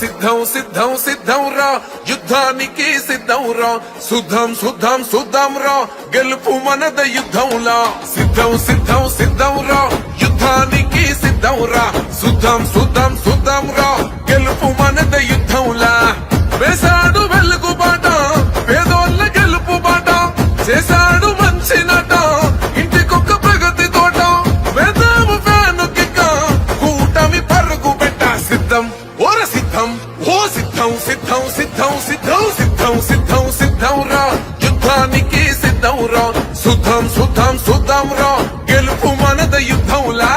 సిద్ధం సిద్ధం సిద్ధం రా యుద్ధానికి సిద్ధం రా సుధం సుధం సుధం రా గెలుపు మనద యుద్ధంలా సిద్ధం సిద్ధం సిద్ధం రా యుద్ధానికి సిద్ధం రా సుధం సుధం సుధం రా గెలుపు మనద యుద్ధంలా వేసాడు వెలుగు బాట పేదోళ్ళ గెలుపు బాట చేశాడు మంచి నట ఇంటికొక్క ప్రగతి తోట వేదాము ఫ్యాను కిక్క కూటమి పరుగు పెట్ట సిద్ధం ఓర సిద్ధం ఓ సిద్ధం సిద్ధం సిద్ధం సిద్ధం సిద్ధం సిద్ధం సిద్ధం రా యుద్ధానికి సిద్ధం రా సుధం సుధం సుధం రా గెలుపు మనద యుద్ధంలా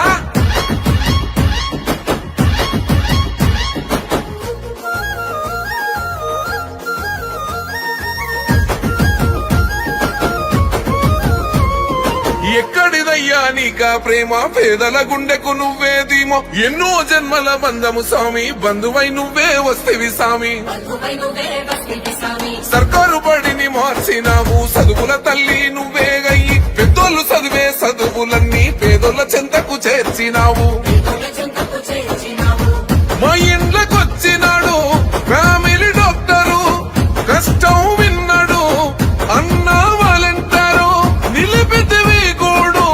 ఎక్కడిదయ్యా నీకా ప్రేమ పేదల గుండెకు నువ్వే ధీమో ఎన్నో జన్మల బంధము స్వామి బంధువై నువ్వే వస్తేవి స్వామి సర్కారు బడిని మార్చినావు చదువుల తల్లి నువ్వే గయ్యి పెద్దోళ్ళు చదివే చదువులన్నీ పేదోళ్ళ చెంతకు చేర్చినావు మా ఇండ్లకొచ్చినాడు ఫ్యామిలీ డాక్టరు కష్టం విన్నాడు అన్నా వాలంటారు నిలిపితివి గోడు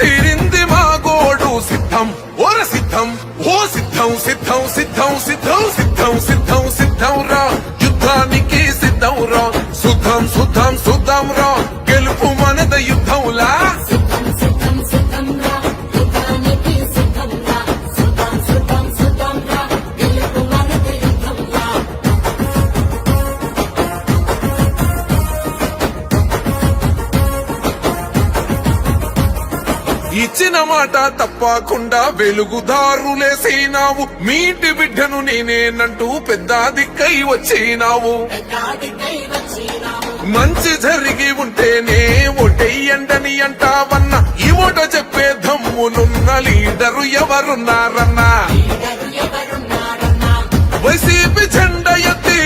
తీరింది మా గోడు సిద్ధం ఓర సిద్ధం ఓ సిద్ధం సిద్ధం సిద్ధం సిద్ధం సిద్ధం సిద్ధం సిద్ధం రా యుద్ధానికి సిద్ధం రా సుధం సుధం సుధం రా గెలుపు మనద యుద్ధంలా ఇచ్చిన మాట తప్పకుండా వెలుగుదారులేసినావు మీటి బిడ్డను నేనేనంటూ పెద్ద దిక్కై వచ్చినావు మంచి జరిగి ఉంటేనే ఓటెయ్యండని అంటావన్నా ఈ ఓట చెప్పే దమ్ములున్న లీడరు ఎవరున్నారన్నా వైసీపీ జెండా ఎత్తి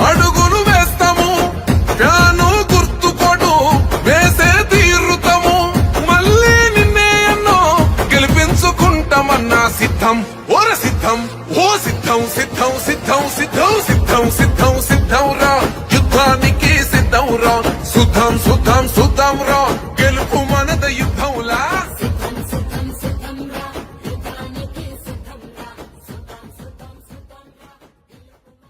అడుగులు వేస్తాము ఫ్యాను గుర్తుకోడు వేసే తీరుతాము మళ్ళీ నిన్నే ఎన్నో గెలిపించుకుంటామన్నా సిద్ధం ఓర సిద్ధం ఓ సిద్ధం సిద్ధం సిద్ధం సిద్ధం సిద్ధం సిద్ధం సిద్ధం రా యుద్ధానికి సిద్ధం రా సుధం సుధం